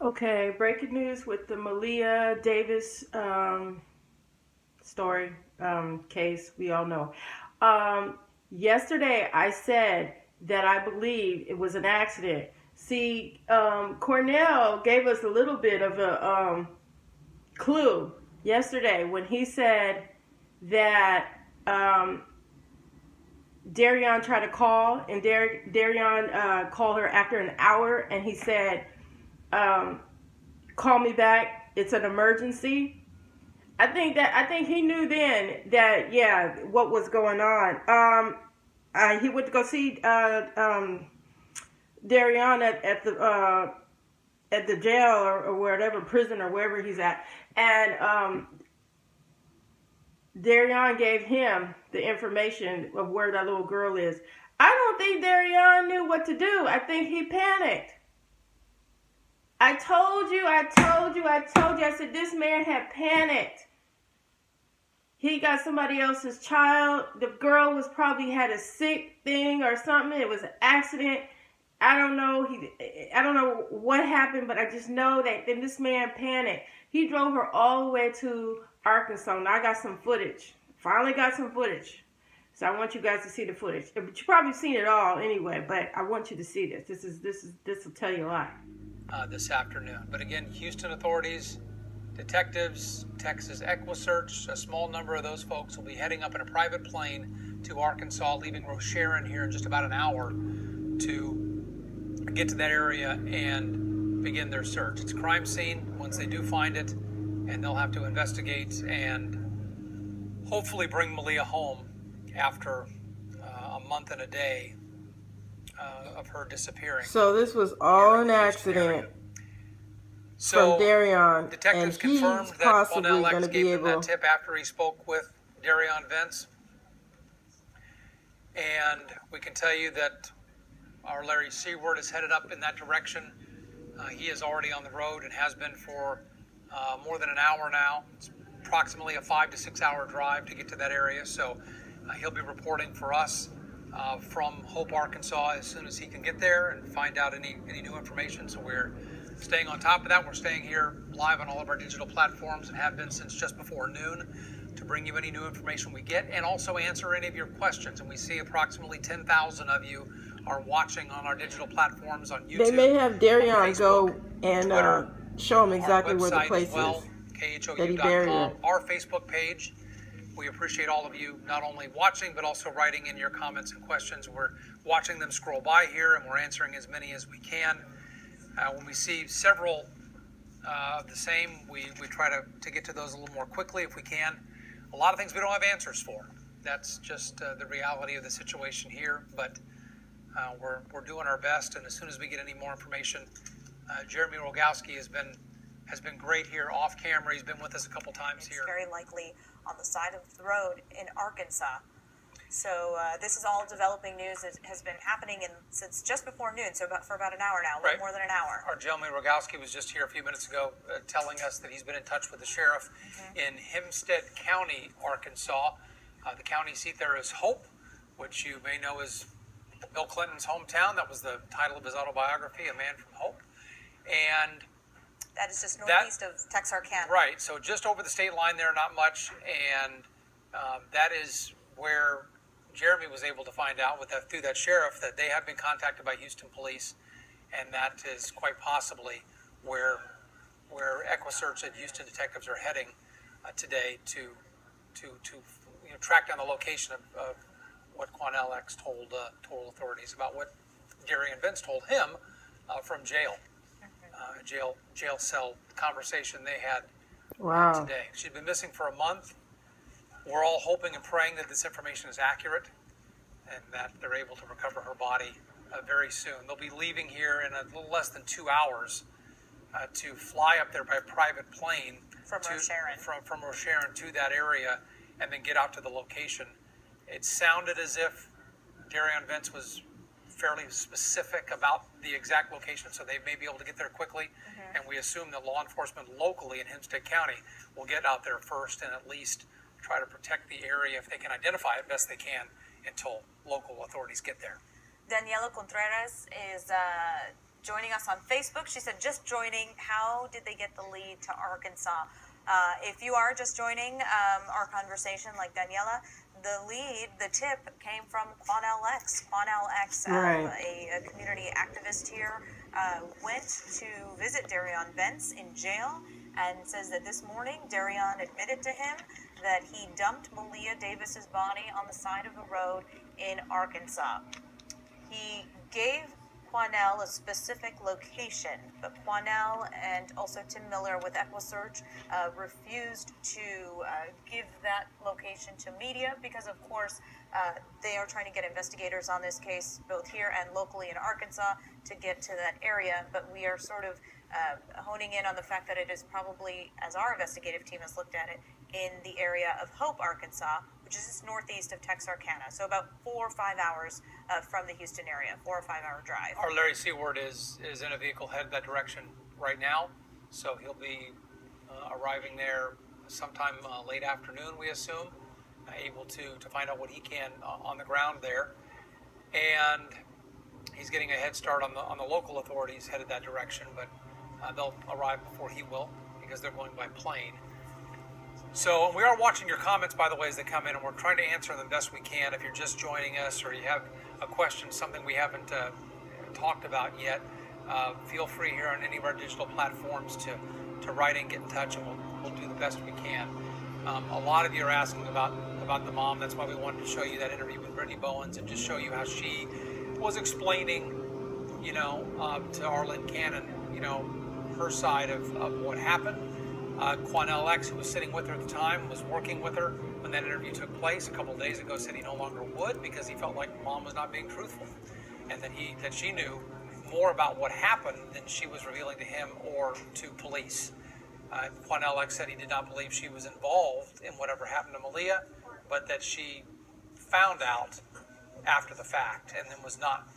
Okay, breaking news with the Maleah Davis story case. We all know. Yesterday, I said that I believe it was an accident. See, Cornell gave us a little bit of a clue yesterday when he said that Darion tried to call, and Darion called her after an hour, and he said, um, "Call me back. It's an emergency." I think he knew then that what was going on. He went to go see Darion at the jail or wherever prison or wherever he's at, and Darion gave him the information of where that little girl is. I don't think Darion knew what to do. I think he panicked. I told you. I said this man had panicked. He got somebody else's child. The girl was probably had a sick thing or something. It was an accident. I don't know. I don't know what happened, but I just know that then this man panicked. He drove her all the way to Arkansas. Now I got some footage. Finally got some footage. So I want you guys to see the footage. But you probably seen it all anyway. But I want you to see this. This will tell you a lot. This afternoon. But again, Houston authorities, detectives, Texas EquiSearch, a small number of those folks will be heading up in a private plane to Arkansas, leaving Rocheron here in just about an hour to get to that area and begin their search. It's a crime scene once they do find it, and they'll have to investigate and hopefully bring Maleah home after a month and a day of her disappearing. So this was all an accident from Darion, detectives and he's confirmed that possibly Cornell going X to gave be them able. that tip after he spoke with Darion Vance. And we can tell you that our Larry Seward is headed up in that direction. He is already on the road and has been for more than an hour now. It's approximately a 5 to 6 hour drive to get to that area. So he'll be reporting for us from Hope, Arkansas, as soon as he can get there and find out any new information. So we're staying on top of that. We're staying here live on all of our digital platforms and have been since just before noon to bring you any new information we get and also answer any of your questions. And we see approximately 10,000 of you are watching on our digital platforms on YouTube. They may have Darion Facebook, go and Twitter, show him exactly where the website place as well, is that he buried khou.com, her. our Facebook page. We appreciate all of you not only watching, but also writing in your comments and questions. We're watching them scroll by here, and we're answering as many as we can. When we see several of the same, we try to get to those a little more quickly if we can. A lot of things we don't have answers for. That's just the reality of the situation here, but we're doing our best, and as soon as we get any more information, Jeremy Rogowski has been great here off camera. He's been with us a couple times here. It's very likely on the side of the road in Arkansas. So this is all developing news that has been happening since just before noon, so for about an hour now, a little more than an hour. Our Jeremy Rogowski was just here a few minutes ago telling us that he's been in touch with the sheriff in Hempstead County, Arkansas. The county seat there is Hope, which you may know is Bill Clinton's hometown. That was the title of his autobiography, A Man from Hope. And that is just northeast of Texarkana. Right, so just over the state line there, not much. And that is where Jeremy was able to find out through that sheriff that they have been contacted by Houston police, and that is quite possibly where EquiSearch and Houston detectives are heading today to track down the location of what Cornell X told authorities about what Darion Vance told him from jail, jail cell conversation they had today. She'd been missing for a month. We're all hoping and praying that this information is accurate and that they're able to recover her body very soon. They'll be leaving here in a little less than 2 hours to fly up there by private plane from Rocheron to that area and then get out to the location. It sounded as if Darion Vance was fairly specific about the exact location, so they may be able to get there quickly. And we assume that law enforcement locally in Hempstead County will get out there first and at least try to protect the area if they can identify it best they can until local authorities get there. Daniela Contreras is joining us on Facebook. She said, just joining. How did they get the lead to Arkansas? If you are just joining our conversation, like Daniela, the tip came from Quanell X. Quanell X, a community activist here, went to visit Darion Vence in jail and says that this morning Darion admitted to him that he dumped Maleah Davis's body on the side of the road in Arkansas. He gave Quanell a specific location, but Quanell and also Tim Miller with EquiSearch refused to give that location to media because, of course, they are trying to get investigators on this case, both here and locally in Arkansas, to get to that area. But we are sort of honing in on the fact that it is probably, as our investigative team has looked at it, in the area of Hope, Arkansas, which is just northeast of Texarkana. So about 4 or 5 hours from the Houston area, 4 or 5 hour drive. Our Larry Seward is in a vehicle headed that direction right now. So he'll be arriving there sometime late afternoon, we assume, able to find out what he can on the ground there. And he's getting a head start on the local authorities headed that direction, but they'll arrive before he will because they're going by plane. So we are watching your comments, by the way, as they come in, and we're trying to answer them best we can. If you're just joining us or you have a question, something we haven't talked about yet, feel free here on any of our digital platforms to write in, get in touch, and we'll do the best we can. A lot of you are asking about the mom. That's why we wanted to show you that interview with Brittany Bowens and just show you how she was explaining, to Arlen Cannon, her side of what happened. Quanell X, who was sitting with her at the time, was working with her when that interview took place a couple of days ago, said he no longer would because he felt like mom was not being truthful, and that she knew more about what happened than she was revealing to him or to police. Quanell X said he did not believe she was involved in whatever happened to Maleah, but that she found out after the fact and then was not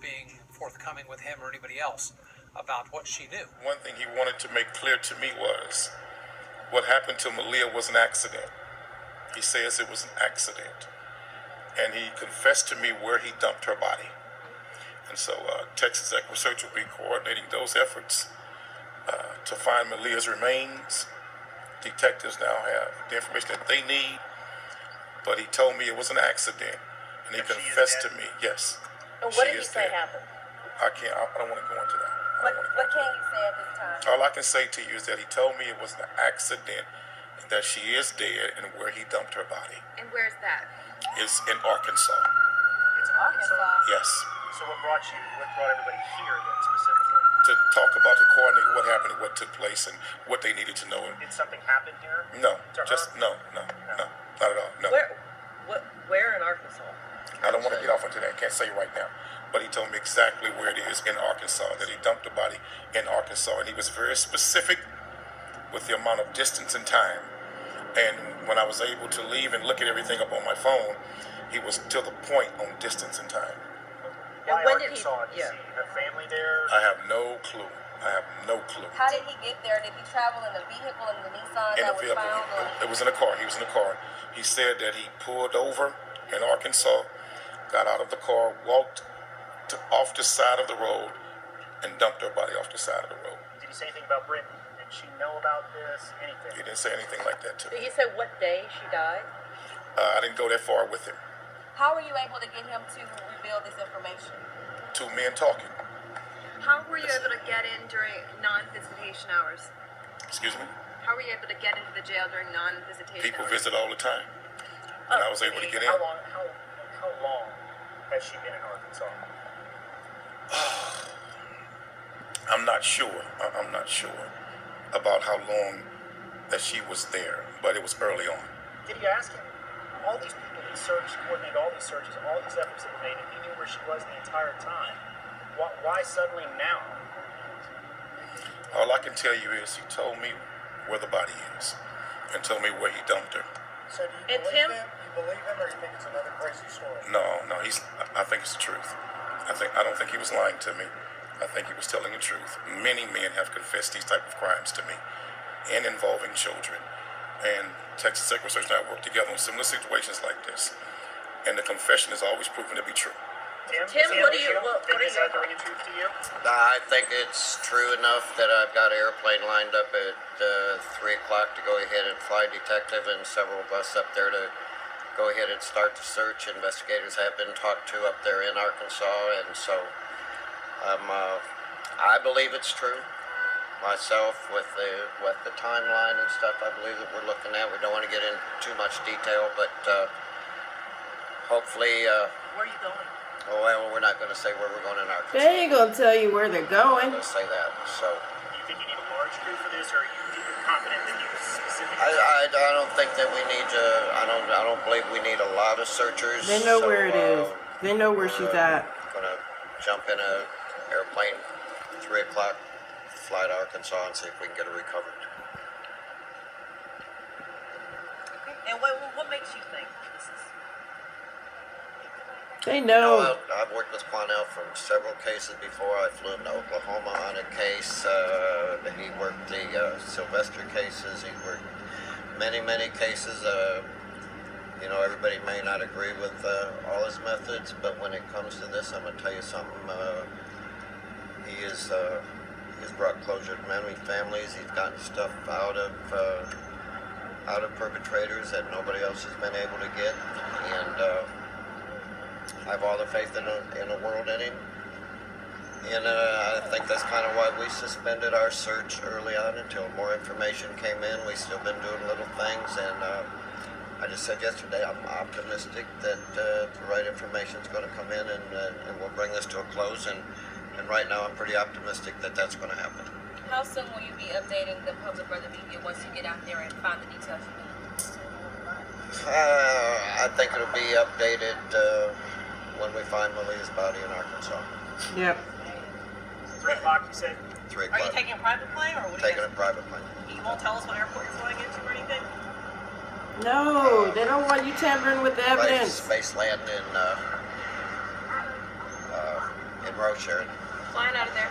being forthcoming with him or anybody else about what she knew. One thing he wanted to make clear to me was what happened to Maleah was an accident. He says it was an accident. And he confessed to me where he dumped her body. And so Texas EquiSearch will be coordinating those efforts to find Maleah's remains. Detectives now have the information that they need, but he told me it was an accident, and he confessed to me, yes. And what did he say happened? I don't want to go into that. What can you say at this time? All I can say to you is that he told me it was an accident, that she is dead, and where he dumped her body. And where's that? It's in Arkansas. It's Arkansas? Yes. So what brought everybody here then specifically? To talk about, to coordinate what happened, what took place, and what they needed to know. Did something happen here? No, not at all, no. Where in Arkansas? I don't want to get off into that, I can't say right now. But he told me exactly where it is in Arkansas, that he dumped the body in Arkansas. And he was very specific with the amount of distance and time. And when I was able to leave and look at everything up on my phone, he was to the point on distance and time. Why And when did Arkansas? he? Does he have family there? I have no clue. How did he get there? Did he travel in a vehicle in the Nissan In that the was vehicle. found? Or? It was in a car. He was in a car. He said that he pulled over in Arkansas, got out of the car, walked off the side of the road, and dumped her body off the side of the road. Did he say anything about Brittany? Did she know about this? Anything? He didn't say anything like that to me. Did he say what day she died? I didn't go that far with him. How were you able to get him to reveal this information? Two men talking. How were you able to get in during non-visitation hours? Excuse me? How were you able to get into the jail during non-visitation People hours? visit all the time. And I was able to get in. How long has she been in Arkansas? I'm not sure about how long that she was there, but it was early on. Did he ask him? All these people he searched, coordinated all these searches, all these efforts that he made, and he knew where she was the entire time. Why suddenly now? All I can tell you is he told me where the body is and told me where he dumped her. So do you believe him? You believe him, or you think it's another crazy story? No, I think it's the truth. I don't think he was lying to me. I think he was telling the truth. Many men have confessed these type of crimes to me, and involving children. And Texas EquiSearch and I work together on similar situations like this. And the confession is always proven to be true. Tim, what do you think this had the ring of truth to you? I think it's true enough that I've got an airplane lined up at 3 o'clock to go ahead and fly detective and several of us up there to go ahead and start the search. Investigators have been talked to up there in Arkansas, and so I believe it's true. Myself, with the timeline and stuff, I believe that we're looking at. We don't want to get into too much detail, but hopefully. Where are you going? Oh, well, we're not going to say where we're going in Arkansas. They ain't gonna tell you where they're going. I'm going to say that. So. You think you need a large crew for this, or are you confident that you specifically? I don't think that we need to. I don't believe we need a lot of searchers. They know where it is. They know where she's at. Gonna jump in an airplane, 3 o'clock, fly to Arkansas, and see if we can get her recovered. And what makes you think this is? They know. I've worked with Quanell from several cases before. I flew him to Oklahoma on a case. He worked the Sylvester cases. He worked many cases. Everybody may not agree with all his methods, but when it comes to this, I'm going to tell you something. He's brought closure to many families. He's gotten stuff out of perpetrators that nobody else has been able to get, and I have all the faith in the world in him. And I think that's kind of why we suspended our search early on until more information came in. We've still been doing little things, and I just said yesterday I'm optimistic that the right information is going to come in and we'll bring this to a close. And right now I'm pretty optimistic that that's going to happen. How soon will you be updating the public or the media once you get out there and find the details you need? I think it'll be updated when we find Maleah's body in Arkansas. Yep. 3 o'clock, you said? 3 Are o'clock. you taking a private plane, or what? Taking a private plane. You won't tell us what airport you're flying into or anything? No, they don't want you tampering with the evidence. Space land in Rochelle. Flying out of there.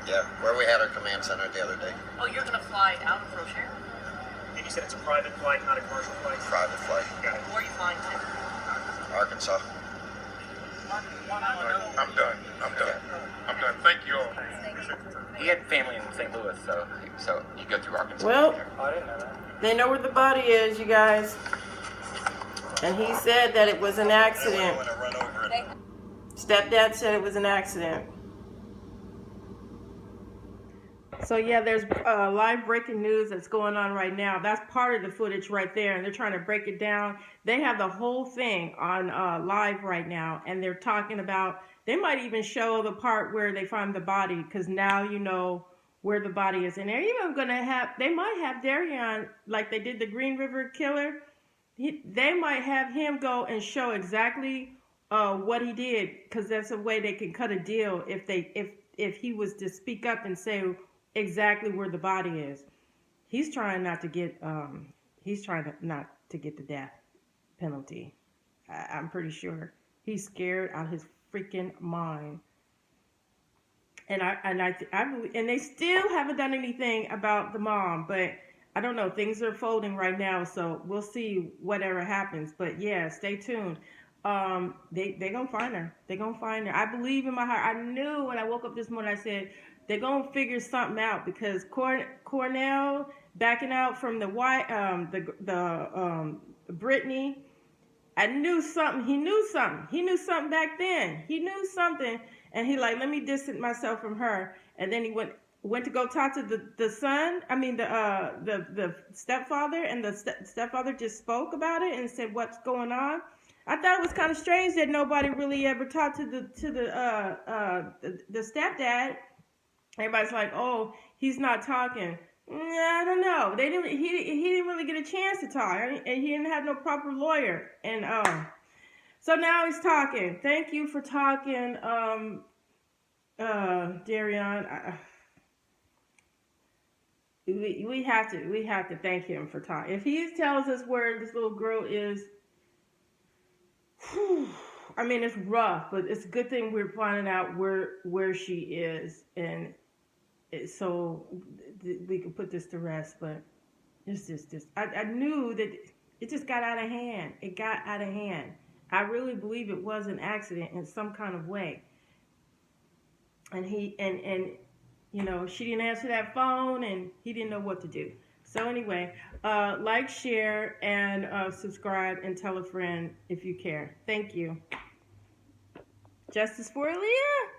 Yeah, where we had our command center the other day. Oh, you're gonna fly out of Rochelle? And you said it's a private flight, not a commercial flight? Private flight. Got it. Where are you flying to? Arkansas. I'm done. Thank you all. He had family in St. Louis, so you go through Arkansas. Well, I didn't know that. they know where the body is, you guys. And he said that it was an accident. Stepdad said it was an accident. So yeah, there's live breaking news that's going on right now. That's part of the footage right there, and they're trying to break it down. They have the whole thing on live right now, and they're talking about, they might even show the part where they find the body, because now you know where the body is. And they're even they might have Darion, like they did the Green River Killer. They might have him go and show exactly what he did, because that's a way they can cut a deal if he was to speak up and say exactly where the body is. He's trying not to get the death penalty. I'm pretty sure he's scared out of his freaking mind. And I believe, and they still haven't done anything about the mom, but I don't know. Things are folding right now, so we'll see whatever happens. But yeah, stay tuned. They gonna find her. They gonna find her. I believe in my heart. I knew when I woke up this morning. I said they're gonna figure something out, because Cornell backing out from the Brittany. I knew something. He knew something. He knew something back then. He knew something, and he like, let me distance myself from her. And then he went to go talk to the son. I mean the stepfather, and the stepfather just spoke about it and said what's going on. I thought it was kind of strange that nobody really ever talked to the stepdad. Everybody's like, oh, he's not talking. I don't know. He didn't really get a chance to talk, and he didn't have no proper lawyer. And so now he's talking. Thank you for talking, Darion. We have to thank him for talking. If he tells us where this little girl is, I mean, it's rough, but it's a good thing we're finding out where she is, and so we can put this to rest. But it's just I knew that it just got out of hand. It got out of hand. I really believe it was an accident in some kind of way. And she didn't answer that phone, and he didn't know what to do. So anyway, like, share, and subscribe, and tell a friend if you care. Thank you. Justice for Aaliyah.